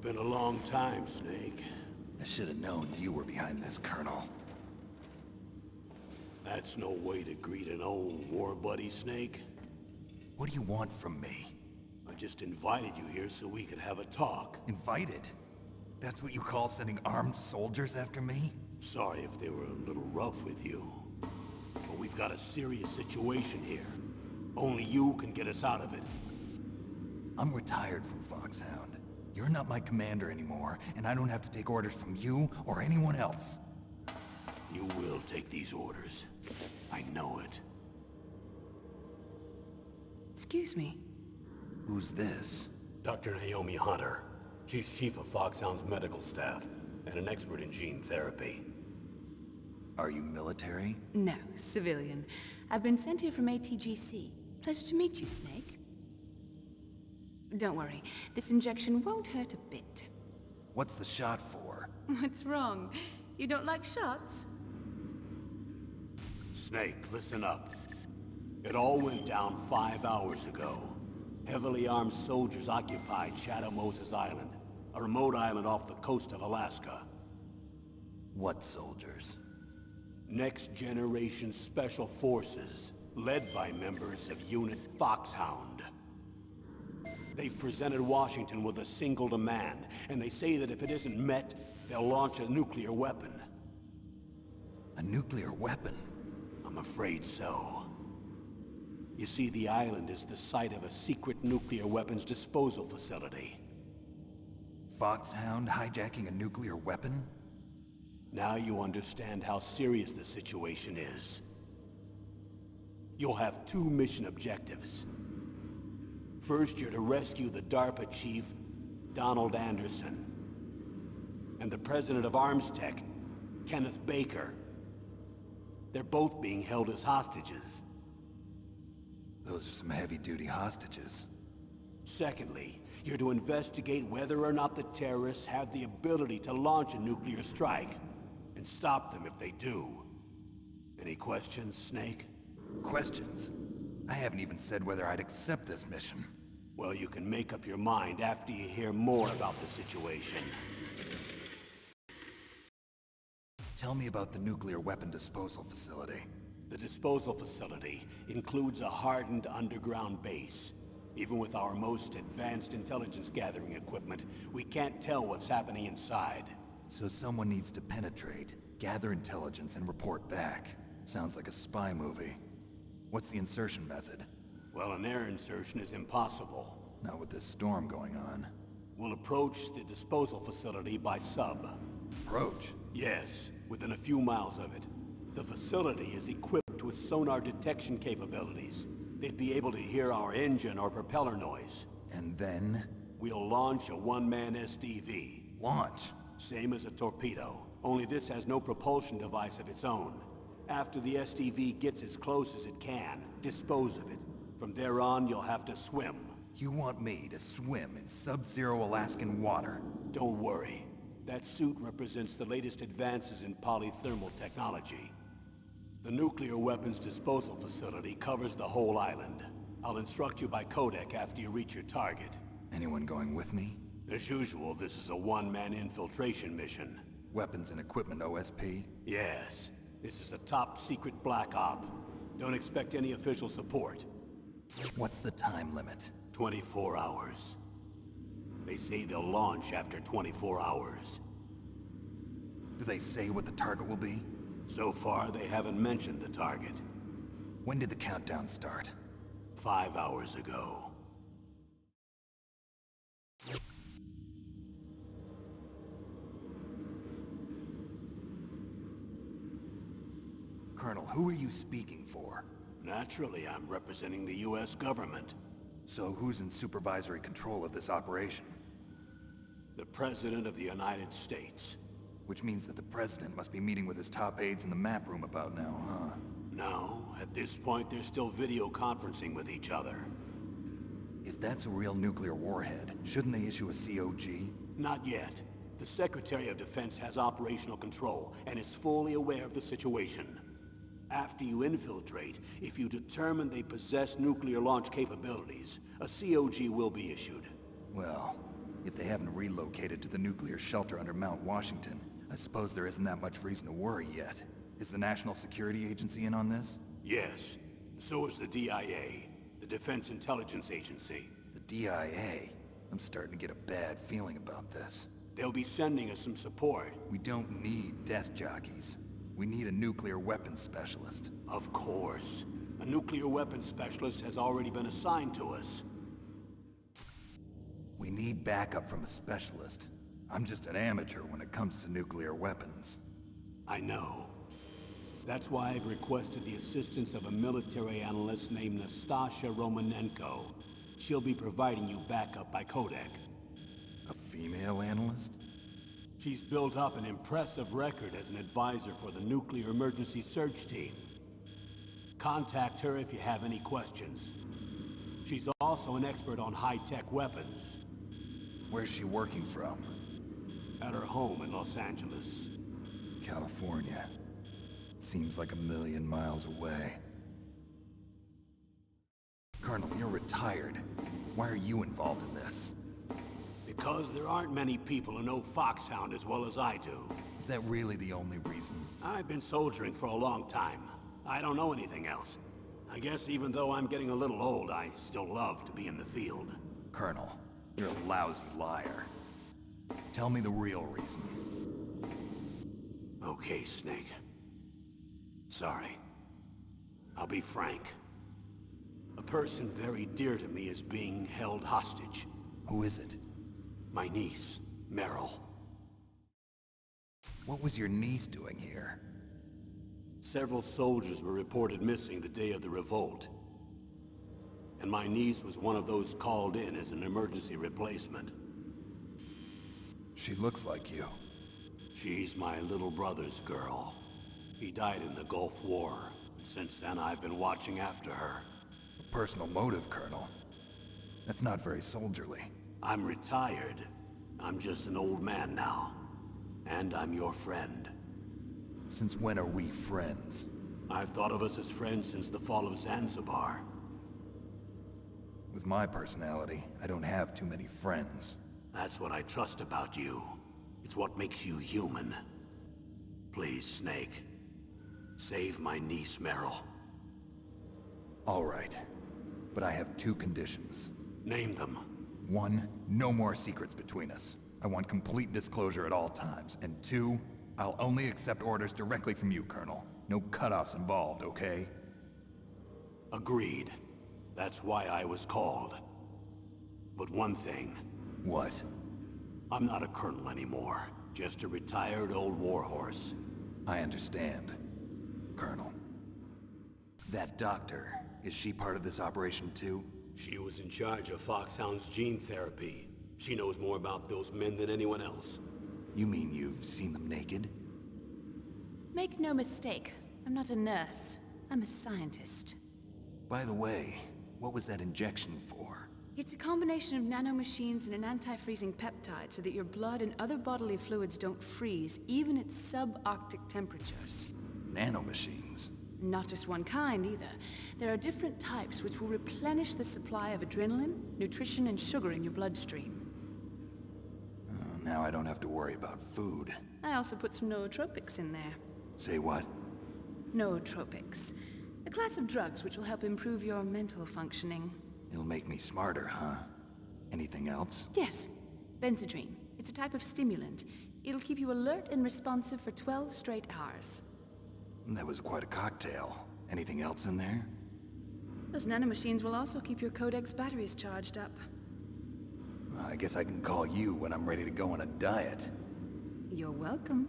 been a long time, Snake. I should have known you were behind this, Colonel. That's no way to greet an old war buddy, Snake. What do you want from me? I just invited you here so we could have a talk. Invited? That's what you call sending armed soldiers after me? Sorry if they were a little rough with you. But we've got a serious situation here. Only you can get us out of it. I'm retired from FOXHOUND. You're not my commander anymore, and I don't have to take orders from you or anyone else. You will take these orders. I know it. Excuse me. Who's this? Dr. Naomi Hunter. She's chief of FOXHOUND's medical staff, and an expert in gene therapy. Are you military? No, civilian. I've been sent here from ATGC. Pleasure to meet you, Snake. Don't worry, this injection won't hurt a bit. What's the shot for? What's wrong? You don't like shots? Snake, listen up. It all went down 5 hours ago. Heavily armed soldiers occupied Shadow Moses Island, a remote island off the coast of Alaska. What soldiers? Next generation special forces, led by members of Unit FOXHOUND. They've presented Washington with a single demand, and they say that if it isn't met, they'll launch a nuclear weapon. A nuclear weapon? I'm afraid so. You see, the island is the site of a secret nuclear weapons disposal facility. FOXHOUND hijacking a nuclear weapon? Now you understand how serious the situation is. You'll have 2 mission objectives. First, you're to rescue the DARPA chief, Donald Anderson, and the president of ArmsTech, Kenneth Baker. They're both being held as hostages. Those are some heavy-duty hostages. Secondly, you're to investigate whether or not the terrorists have the ability to launch a nuclear strike, and stop them if they do. Any questions, Snake? Questions? I haven't even said whether I'd accept this mission. Well, you can make up your mind after you hear more about the situation. Tell me about the nuclear weapon disposal facility. The disposal facility includes a hardened underground base. Even with our most advanced intelligence gathering equipment, we can't tell what's happening inside. So someone needs to penetrate, gather intelligence, and report back. Sounds like a spy movie. What's the insertion method? Well, an air insertion is impossible. Not with this storm going on. We'll approach the disposal facility by sub. Approach? Yes, within a few miles of it. The facility is equipped with sonar detection capabilities. They'd be able to hear our engine or propeller noise. And then? We'll launch a one-man SDV. Launch? Same as a torpedo, only this has no propulsion device of its own. After the SDV gets as close as it can, dispose of it. From there on, you'll have to swim. You want me to swim in sub-zero Alaskan water? Don't worry. That suit represents the latest advances in polythermal technology. The nuclear weapons disposal facility covers the whole island. I'll instruct you by codec after you reach your target. Anyone going with me? As usual, this is a one-man infiltration mission. Weapons and equipment OSP? Yes. This is a top-secret black op. Don't expect any official support. What's the time limit? 24 hours. They say they'll launch after 24 hours. Do they say what the target will be? So far, they haven't mentioned the target. When did the countdown start? 5 hours ago. Colonel, who are you speaking for? Naturally, I'm representing the U.S. government. So who's in supervisory control of this operation? The President of the United States. Which means that the President must be meeting with his top aides in the map room about now, huh? No, at this point they're still video conferencing with each other. If that's a real nuclear warhead, shouldn't they issue a COG? Not yet. The Secretary of Defense has operational control and is fully aware of the situation. After you infiltrate, if you determine they possess nuclear launch capabilities, a COG will be issued. Well, If they haven't relocated to the nuclear shelter under Mount Washington, I suppose there isn't that much reason to worry yet. Is the National Security Agency in on this? Yes. So is the DIA, the Defense Intelligence Agency. The DIA? I'm starting to get a bad feeling about this. They'll be sending us some support. We don't need desk jockeys. We need a nuclear weapons specialist. Of course. A nuclear weapons specialist has already been assigned to us. We need backup from a specialist. I'm just an amateur when it comes to nuclear weapons. I know. That's why I've requested the assistance of a military analyst named Nastasha Romanenko. She'll be providing you backup by Kodak. A female analyst? She's built up an impressive record as an advisor for the Nuclear Emergency Search Team. Contact her if you have any questions. She's also an expert on high-tech weapons. Where's she working from? At her home in Los Angeles. California. Seems like a million miles away. Colonel, you're retired. Why are you involved in this? Because there aren't many people who know FOXHOUND as well as I do. Is that really the only reason? I've been soldiering for a long time. I don't know anything else. I guess even though I'm getting a little old, I still love to be in the field. Colonel, you're a lousy liar. Tell me the real reason. Okay, Snake. Sorry. I'll be frank. A person very dear to me is being held hostage. Who is it? My niece, Meryl. What was your niece doing here? Several soldiers were reported missing the day of the revolt. And my niece was one of those called in as an emergency replacement. She looks like you. She's my little brother's girl. He died in the Gulf War. Since then, I've been watching after her. A personal motive, Colonel. That's not very soldierly. I'm retired. I'm just an old man now. And I'm your friend. Since when are we friends? I've thought of us as friends since the fall of Zanzibar. With my personality, I don't have too many friends. That's what I trust about you. It's what makes you human. Please, Snake. Save my niece, Meryl. All right. But I have two conditions. Name them. 1, no more secrets between us. I want complete disclosure at all times. And 2, I'll only accept orders directly from you, Colonel. No cutoffs involved, okay? Agreed. That's why I was called. But one thing. What? I'm not a colonel anymore. Just a retired old warhorse. I understand, Colonel. That doctor, is she part of this operation too? She was in charge of FOXHOUND's gene therapy. She knows more about those men than anyone else. You mean you've seen them naked? Make no mistake, I'm not a nurse. I'm a scientist. By the way, what was that injection for? It's a combination of nanomachines and an anti-freezing peptide so that your blood and other bodily fluids don't freeze, even at subarctic temperatures. Nanomachines? Not just one kind, either. There are different types which will replenish the supply of adrenaline, nutrition, and sugar in your bloodstream. Now I don't have to worry about food. I also put some nootropics in there. Say what? Nootropics. A class of drugs which will help improve your mental functioning. It'll make me smarter, huh? Anything else? Yes. Benzedrine. It's a type of stimulant. It'll keep you alert and responsive for 12 straight hours. That was quite a cocktail. Anything else in there? Those nanomachines will also keep your Codex batteries charged up. I guess I can call you when I'm ready to go on a diet. You're welcome.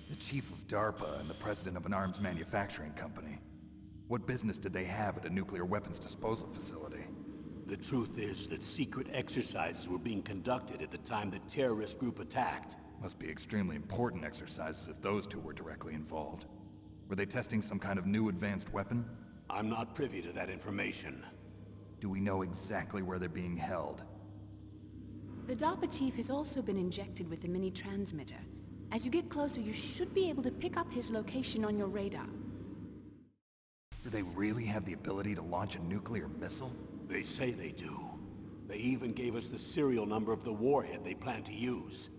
The chief of DARPA and the president of an arms manufacturing company. What business did they have at a nuclear weapons disposal facility? The truth is that secret exercises were being conducted at the time the terrorist group attacked. Must be extremely important exercises if those two were directly involved. Were they testing some kind of new advanced weapon? I'm not privy to that information. Do we know exactly where they're being held? The DARPA chief has also been injected with a mini transmitter. As you get closer, you should be able to pick up his location on your radar. Do they really have the ability to launch a nuclear missile? They say they do. They even gave us the serial number of the warhead they plan to use.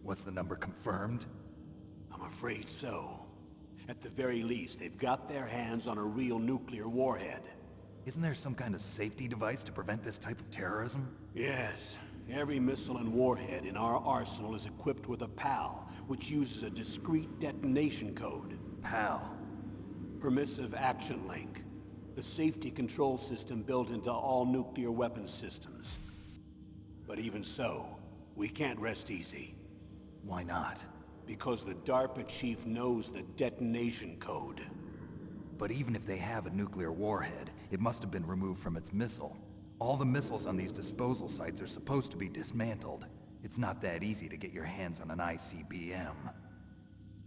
Was the number confirmed? I'm afraid so. At the very least, they've got their hands on a real nuclear warhead. Isn't there some kind of safety device to prevent this type of terrorism? Yes. Every missile and warhead in our arsenal is equipped with a PAL, which uses a discrete detonation code. PAL? Permissive Action Link. The safety control system built into all nuclear weapons systems. But even so, we can't rest easy. Why not? Because the DARPA chief knows the detonation code. But even if they have a nuclear warhead, it must have been removed from its missile. All the missiles on these disposal sites are supposed to be dismantled. It's not that easy to get your hands on an ICBM.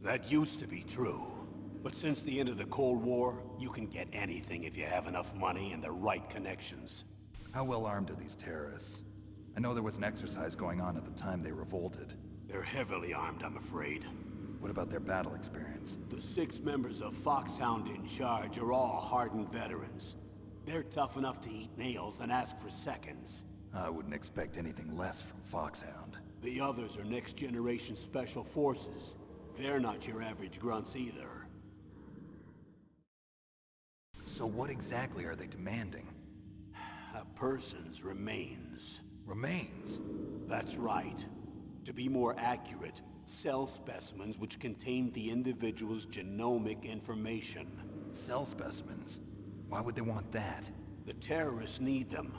That used to be true. But since the end of the Cold War, you can get anything if you have enough money and the right connections. How well armed are these terrorists? I know there was an exercise going on at the time they revolted. They're heavily armed, I'm afraid. What about their battle experience? The 6 members of FOXHOUND in charge are all hardened veterans. They're tough enough to eat nails and ask for seconds. I wouldn't expect anything less from FOXHOUND. The others are next-generation special forces. They're not your average grunts either. So what exactly are they demanding? A person's remains. Remains? That's right. To be more accurate, cell specimens which contain the individual's genomic information. Cell specimens? Why would they want that? The terrorists need them.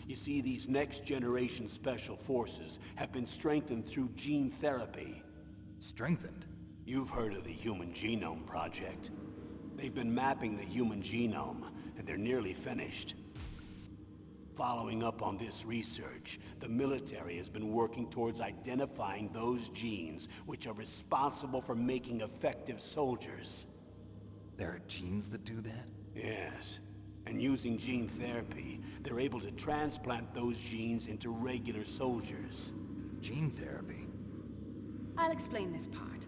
You see, these next-generation special forces have been strengthened through gene therapy. Strengthened? You've heard of the Human Genome Project. They've been mapping the human genome, and they're nearly finished. Following up on this research, the military has been working towards identifying those genes which are responsible for making effective soldiers. There are genes that do that? Yes. And using gene therapy, they're able to transplant those genes into regular soldiers. Gene therapy? I'll explain this part.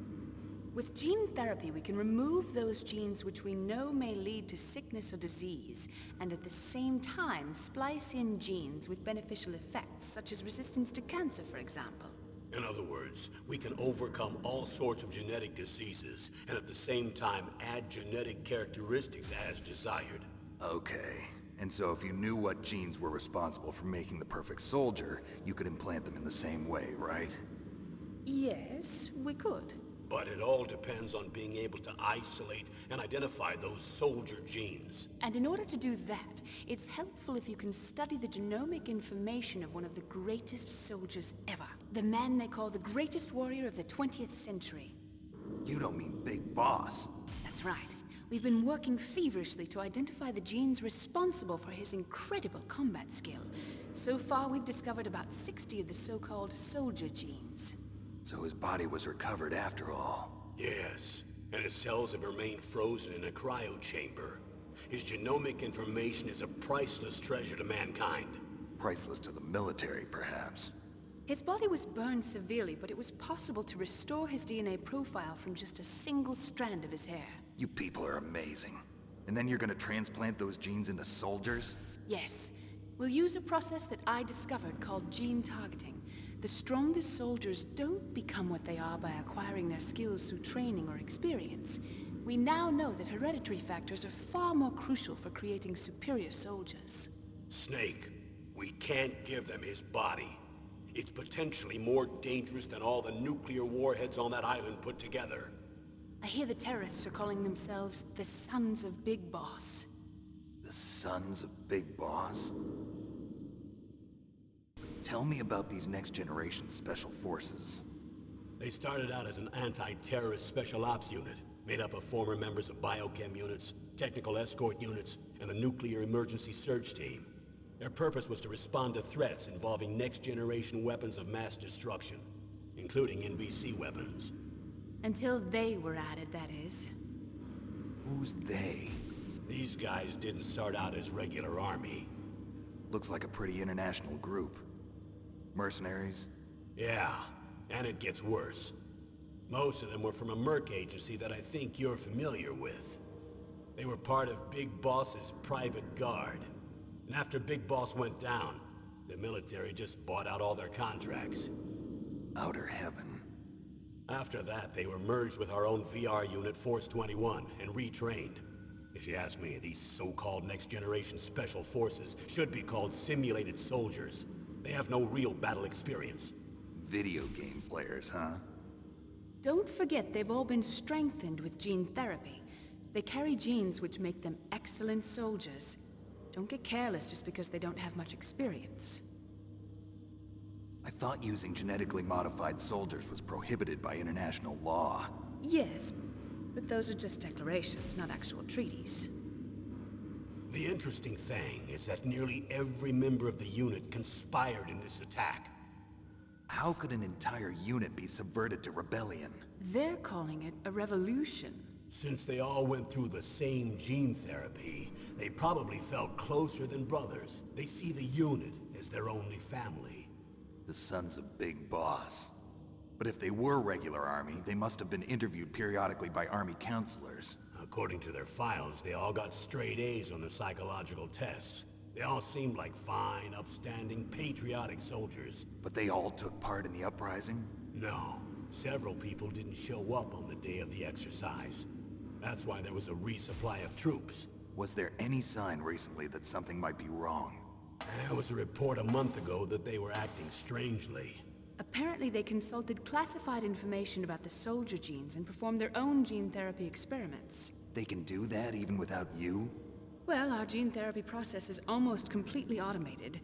With gene therapy, we can remove those genes which we know may lead to sickness or disease, and at the same time splice in genes with beneficial effects, such as resistance to cancer, for example. In other words, we can overcome all sorts of genetic diseases, and at the same time add genetic characteristics as desired. Okay. And so if you knew what genes were responsible for making the perfect soldier, you could implant them in the same way, right? Yes, we could. But it all depends on being able to isolate and identify those soldier genes. And in order to do that, it's helpful if you can study the genomic information of one of the greatest soldiers ever. The man they call the greatest warrior of the 20th century. You don't mean Big Boss. That's right. We've been working feverishly to identify the genes responsible for his incredible combat skill. So far, we've discovered about 60 of the so-called soldier genes. So his body was recovered after all. Yes, and his cells have remained frozen in a cryo chamber. His genomic information is a priceless treasure to mankind. Priceless to the military, perhaps. His body was burned severely, but it was possible to restore his DNA profile from just a single strand of his hair. You people are amazing. And then you're gonna transplant those genes into soldiers? Yes. We'll use a process that I discovered called gene targeting. The strongest soldiers don't become what they are by acquiring their skills through training or experience. We now know that hereditary factors are far more crucial for creating superior soldiers. Snake, we can't give them his body. It's potentially more dangerous than all the nuclear warheads on that island put together. I hear the terrorists are calling themselves the Sons of Big Boss. The Sons of Big Boss? Tell me about these next-generation special forces. They started out as an anti-terrorist special ops unit, made up of former members of biochem units, technical escort units, and the nuclear emergency surge team. Their purpose was to respond to threats involving next-generation weapons of mass destruction, including NBC weapons. Until they were added, that is. Who's they? These guys didn't start out as regular army. Looks like a pretty international group. Mercenaries? Yeah, and it gets worse. Most of them were from a merc agency that I think you're familiar with. They were part of Big Boss's private guard. And after Big Boss went down, The military just bought out all their contracts. Outer heaven. After that, they were merged with our own VR unit, Force 21, and retrained. If you ask me, these so-called next-generation special forces should be called simulated soldiers. They have no real battle experience. Video game players, huh? Don't forget they've all been strengthened with gene therapy. They carry genes which make them excellent soldiers. Don't get careless just because they don't have much experience. I thought using genetically modified soldiers was prohibited by international law. Yes, but those are just declarations, not actual treaties. The interesting thing is that nearly every member of the unit conspired in this attack. How could an entire unit be subverted to rebellion? They're calling it a revolution. Since they all went through the same gene therapy, they probably felt closer than brothers. They see the unit as their only family. The sons of Big Boss. But if they were regular army, they must have been interviewed periodically by army counselors. According to their files, they all got straight A's on their psychological tests. They all seemed like fine, upstanding, patriotic soldiers. But they all took part in the uprising? No. Several people didn't show up on the day of the exercise. That's why there was a resupply of troops. Was there any sign recently that something might be wrong? There was a report a month ago that they were acting strangely. Apparently they consulted classified information about the soldier genes and performed their own gene therapy experiments. They can do that even without you? Well, our gene therapy process is almost completely automated.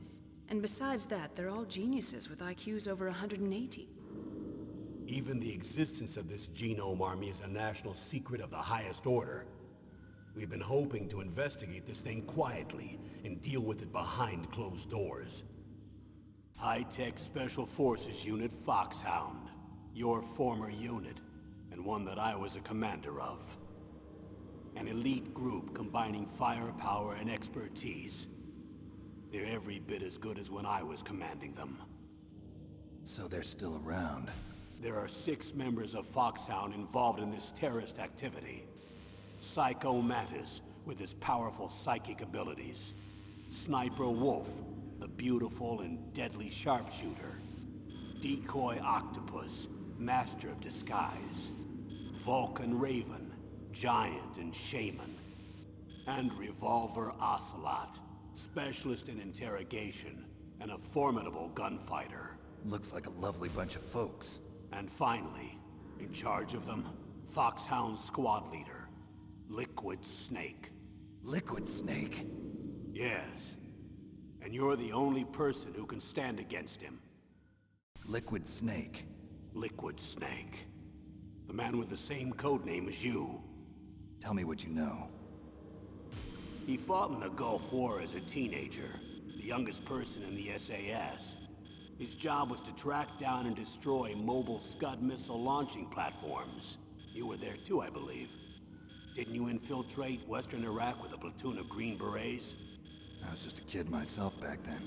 And besides that, they're all geniuses with IQs over 180. Even the existence of this genome army is a national secret of the highest order. We've been hoping to investigate this thing quietly and deal with it behind closed doors. High-tech Special Forces Unit FOXHOUND. Your former unit, and one that I was a commander of. An elite group combining firepower and expertise. They're every bit as good as when I was commanding them. So they're still around. There are 6 members of FOXHOUND involved in this terrorist activity. Psycho Mantis, with his powerful psychic abilities. Sniper Wolf, the beautiful and deadly sharpshooter. Decoy Octopus, master of disguise. Vulcan Raven, giant and shaman. And Revolver Ocelot, specialist in interrogation and a formidable gunfighter. Looks like a lovely bunch of folks. And finally, in charge of them, FOXHOUND's squad leader, Liquid Snake. Liquid Snake? Yes. And you're the only person who can stand against him. Liquid Snake? Liquid Snake. The man with the same codename as you. Tell me what you know. He fought in the Gulf War as a teenager, the youngest person in the SAS. His job was to track down and destroy mobile Scud missile launching platforms. You were there too, I believe. Didn't you infiltrate Western Iraq with a platoon of Green Berets? I was just a kid myself back then.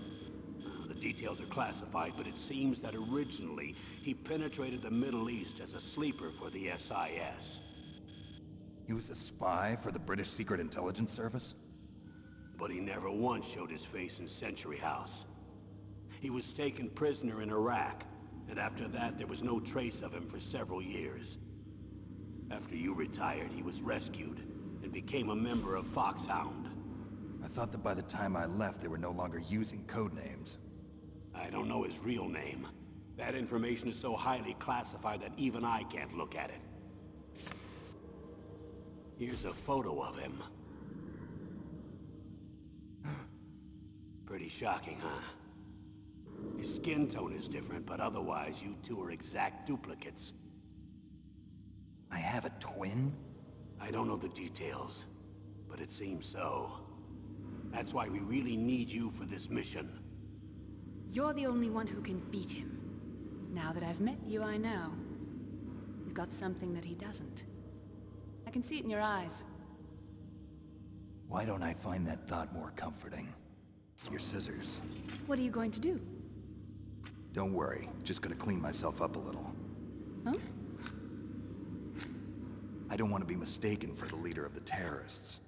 The details are classified, but it seems that originally he penetrated the Middle East as a sleeper for the SIS. He was a spy for the British Secret Intelligence Service? But he never once showed his face in Century House. He was taken prisoner in Iraq, and after that there was no trace of him for several years. After you retired, he was rescued and became a member of FOXHOUND. I thought that by the time I left, they were no longer using code names. I don't know his real name. That information is so highly classified that even I can't look at it. Here's a photo of him. Pretty shocking, huh? His skin tone is different, but otherwise you two are exact duplicates. I have a twin? I don't know the details, but it seems so. That's why we really need you for this mission. You're the only one who can beat him. Now that I've met you, I know. You've got something that he doesn't. I can see it in your eyes. Why don't I find that thought more comforting? Your scissors. What are you going to do? Don't worry, just gonna clean myself up a little. Huh? I don't want to be mistaken for the leader of the terrorists.